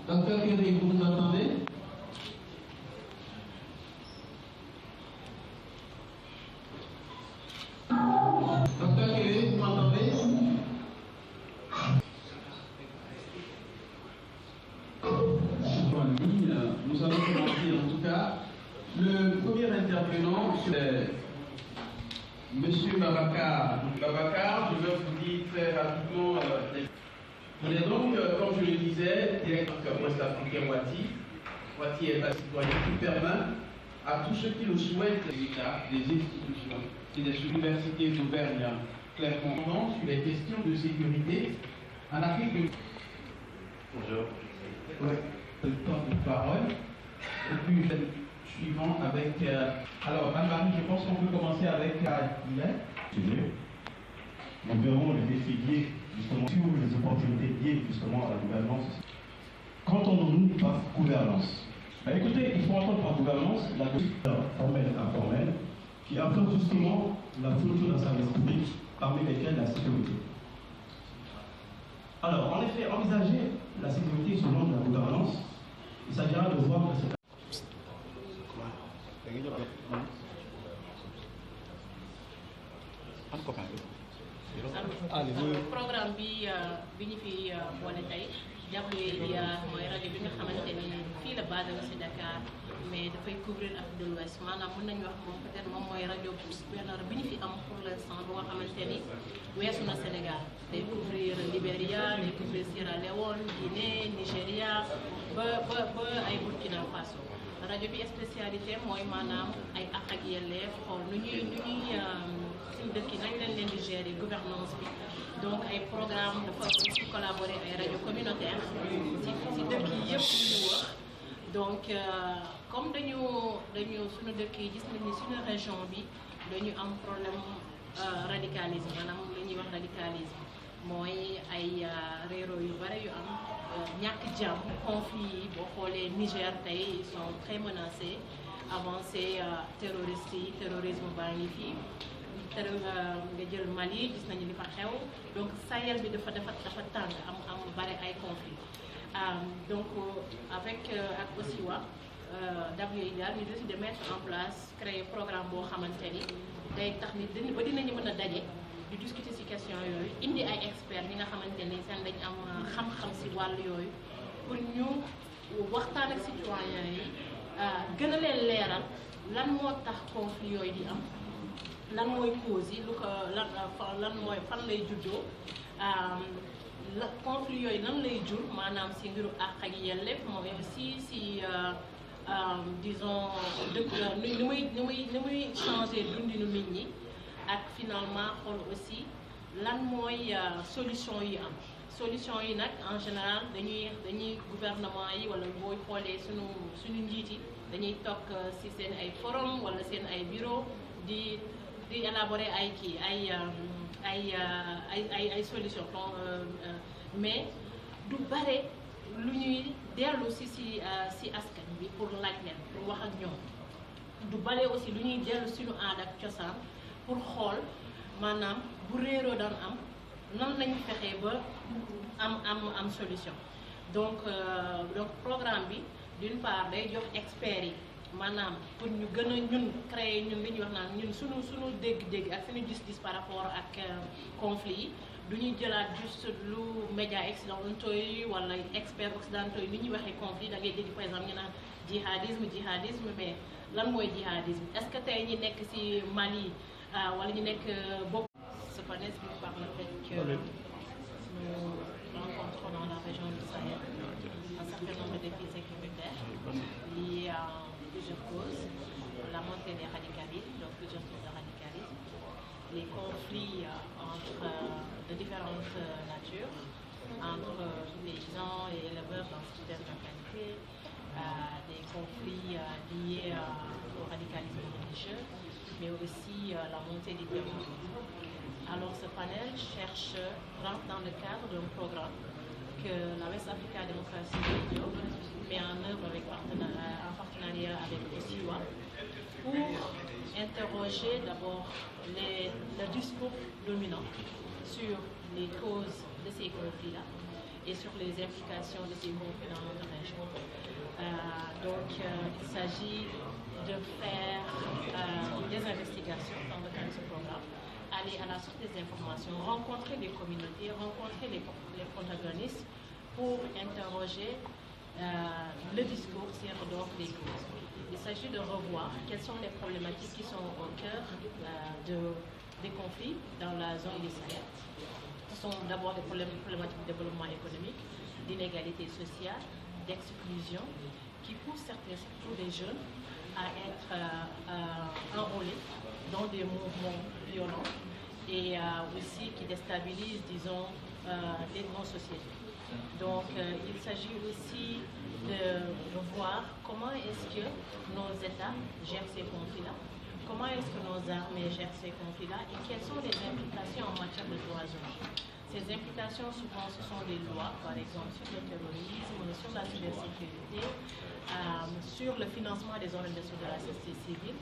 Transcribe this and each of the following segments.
Docteur Kéry, vous nous entendez? Docteur Kéry, vous m'entendez? Nous allons commencer en tout cas. Le premier intervenant, c'est Monsieur Babacar. Babacar, je vais vous dire très rapidement. Il est donc, comme je le disais, directeur ouest-africain Wati. Wati est un citoyen qui permet à tous ceux qui le souhaitent, l'État, des institutions et des universités d'Auvergne, Clermont, sur les questions de sécurité en Afrique du Nord. Bonjour. Ouais, le temps de parole. Et puis, suivant avec. Alors, Anne-Marie, je pense qu'on peut commencer avec Yves. Nous verrons les défis liés justement sur les opportunités liées justement à la gouvernance. Qu'entendons-nous par gouvernance? Écoutez, il faut entendre par gouvernance la gouvernance formelle et informelle qui apporte justement la structure d'un service public parmi lesquels la sécurité. Alors, en effet, envisager la sécurité selon la gouvernance, il s'agira de voir que c'est programme bi ñu fi boole tey WIA mooy rajo bi nga xamante ni fii la basé wu si Dakar mais dafay couvrir Afrique de l'Ouest maanaam mën nañu wax moom peut-être moom mooy rajo bi ñu fi am pour l'instant bu nga xamante ni weesu na Sénégal day couvrir Libéria day couvrir Sierra Leone Guinée Nigéria ba ay Burkina Faso rajo bi spécialité mooy maanaam ay àq ak yelleef xool nu ñuy suñu dëkk yi nañ leen di gérer gouvernance bi donc ay programme dafa ci collaborer ay rajo communautaire ci dëkk yi yëpp ñu wax donc comme dañu suñu dëkk yi gis nañ ni suñu région bi dañu am problème radicalisme maanaam li ñuy wax radicalisme mooy ay réero yu bare yu am ñàkk jàmm conflit yi boo xoolee Niger tey ils sont très menacés avancé terroristes yi terrorisme baa ngi fii nga jël Mali gis nañu li fa xew donc Sahel bi dafa tàng am bare ay conflit donc avec ak aussi WIA ñu décidé de mettre en place créer programme boo xamante ni day tax ni dinañu mën a daje di discuter ci question yooyu indi ay experts ñi nga xamante ni seen dañ am xam-xam ci wàll yooyu pour ñu waxtaan ak citoyens yi gën a leen leeral lan moo tax conflit yooyu di am lan mooy cause yi lu ko lan mooy fan lay juddoo la conflit yooyu lan lay jur maanaam ci mbiru àq ak yelleef mooy aussi ci disons dëkk ni muy changer dundinu nit ñi ak finalement xool aussi lan mooy solution yi am solution yi nag en général dañuy gouvernement yi wala booy xoolee suñu njiit yi dañuy toog ci seen ay forum wala seen ay bureau di élaborer ay kii ay solution mais du bare lu ñuy dellu ci askan bi pour laaj leen pour wax ak ñoom du bare aussi lu ñuy dellu suñu aada ak cosaan pour xool maanaam bu réeroo daan am nan lañu fexee ba am solution donc programme bi d'une part day jox experts yi maanaam pour ñu gën a ñun créer ñun li ñuy wax naan ñun suñu dégg-dégg ak suñu gis-gis par rapport ak conflit yi du ñuy jëlaat juste lu médias occidentaux yi wala experts occidentaux yi ni ñuy waxee conflit da ngay dégg par exemple ñu naan jihadisme mais lan mooy jihadisme est-ce que tey ñi nekk ci Mali wala ñu nekk bopp ce panel nous parle du fait que nous rencontrons dans la région du Sahel un certain nombre de défis sécuritaires liés à plusieurs causes, la montée des radicalismes, donc plusieurs types de radicalisme, les conflits de différentes natures entre paysans et éleveurs dans certaines localités, des conflits liés au radicalisme religieux, mais aussi la montée du terrorisme. Alors ce panel rentre dans le cadre d'un programme que la West Africa Democracy Radio met en œuvre en partenariat avec OSIWA pour interroger d'abord le discours dominant sur les causes de ces conflits-là et sur les implications de ces conflits dans notre région. Il s'agit de faire des investigations dans le cadre de ce programme, aller à la source des informations, rencontrer les communautés, rencontrer les protagonistes pour interroger le discours sur donc les causes. Il s'agit de revoir quelles sont les problématiques qui sont au cœur des conflits dans la zone du Sahel. Ce sont d'abord des problématiques de développement économique, d'inégalité sociale, d'exclusion, qui poussent certains, surtout les jeunes, à être enrôlés dans des mouvements violents et aussi qui déstabilisent, disons, nos sociétés. Donc, il s'agit aussi de voir comment est-ce que nos États gèrent ces conflits-là, comment est-ce que nos armées gèrent ces conflits-là et quelles sont les implications en matière de droits humains. Ces implications, souvent, ce sont des lois, par exemple, sur le terrorisme, sur la cybersécurité, sur le financement des organisations de la société civile,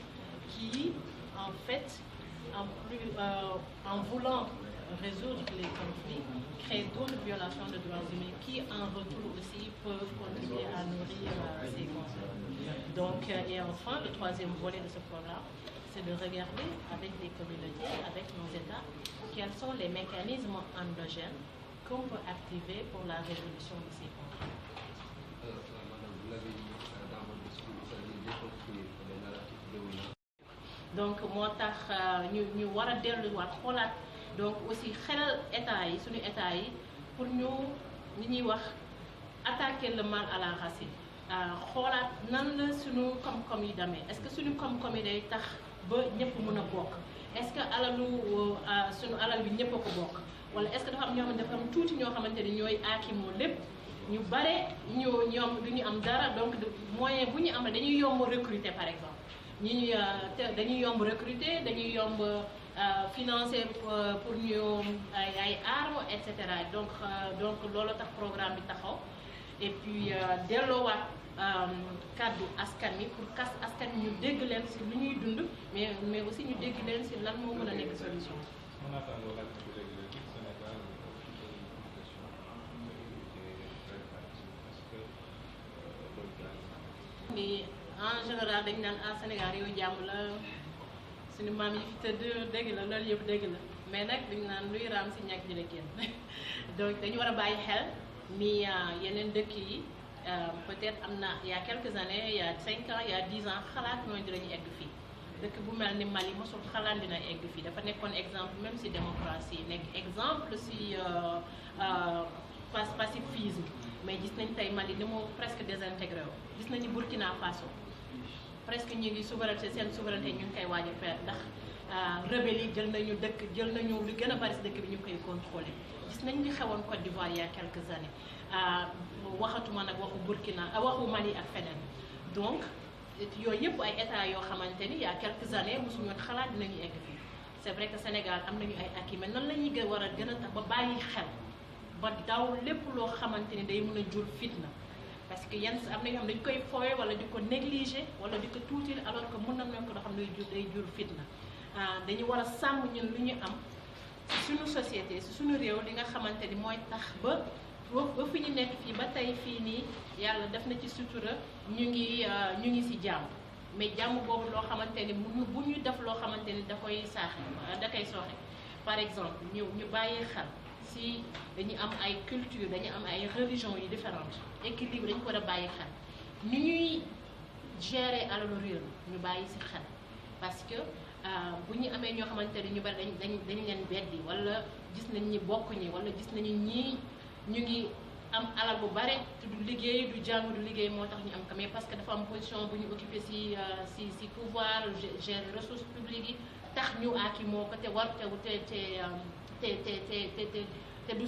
qui, en fait, en voulant résoudre les conflits, créent d'autres violations de droits humains qui, en retour aussi, peuvent contribuer à nourrir ces conflits. Donc, et enfin, le troisième volet de ce programme, c'est de regarder avec les communautés, avec nos États, quels sont les mécanismes endogènes qu'on peut activer pour la résolution de ces conflits. Vous l'avez dit dans votre discours, il s'agit de déconstruire les narratifs dominants. Donc, moo tax ñu war a delluwaat xoolaat donc aussi xelal état yi suñu état yi pour ñu li ñuy wax attaquer le mal à la racine xoolaat nan la suñu koom-koom yi demee est-ce que suñu koom-koom yi day tax ba ñëpp mën a bokk est-ce que suñu alal bi ñëpp a ko bokk wala est-ce que dafa am ñoo xamante dafa am tuuti ñoo xamante ni ñooy aakimoo lépp ñu bare ñoom du ñu am dara donc moyen bu ñu am dañuy yomb recruter par exemple ñi dañuy yomb recruter dañuy yomb financer pour ñu ay armes et cetera donc loolu tax programme bi taxaw et puis delloowaat kàddu askan wi pour askan wi ñu dégg leen si lu ñuy dund mais aussi ñu dégg leen si lan moo mën a nekk solution. mais en général dañ naan Sénégal yooyu jàmm la suñu maam yi fi tëdd dégg la loolu yëpp dégg la mais nag dañ naan luy raam si ñàkk ji la génn donc dañu war a bàyyi xel ni yeneen dëkk yi peut-être am na il y a quelques années il y a 5 ans il y a 10 ans xalaat ñooñu dinañu egg fii dëkk bu mel ni Mali mosul xalaat dina egg fii dafa nekkoon exemple même si démocratie nekk exemple si pacifisme mais gis nañ tey Mali ni mu presque désintégré wu gis nañu Burkina Faso presque ñu ngi seen souveraineté ñu ngi koy waaj a perdre ndax rebelle yi jël nañu lu gën a bari si dëkk bi ñu koy contrôler gis nañ li xewoon Côte d'Ivoire il y a quelques années waxatuma nag waxu Mali ak feneen donc yooyu yëpp ay état yoo xamante ni il y a quelques années mosuñu xalaat dinañu egg fii c'est vrai que Sénégal am nañu ay acquis mais nan la ñuy war a gën a tax ba bàyyi xel ba daw lépp loo xamante ni day mën a jur fitna parce que yenn am na ñoo xam dañu koy fooye wala di ko négliger wala di ko tuutil alors que mën na nekk loo xam ne day jur fitna dañu war a sàmm ñun lu ñu am si suñu société si suñu réew li nga xamante ni mooy tax ba fi ñu nekk fii ba tey fii nii yàlla def na ci sutura ñu ngi si jàmm mais jàmm boobu loo xamante ni bu ñu def loo xamante ni da koy sooxe par exemple ñu bàyyi xel si dañu am ay culture dañu am ay religion yu différentes équilibre dañu ko war a bàyyi xel ni ñuy gérer alalu réew ñu bàyyi si xel parce que bu ñu amee ñoo xamante ni ñu bari dañ leen beddi wala gis nañ ñi bokk ñi wala gis nañu ñii ñu ngi am alal bu bare te du liggéey du jàng du liggéey moo tax ñu am ko mais parce que dafa am position bu ñu occupé si pouvoir gérer ressources publiques yi tax ñu aaki moo ko te war te du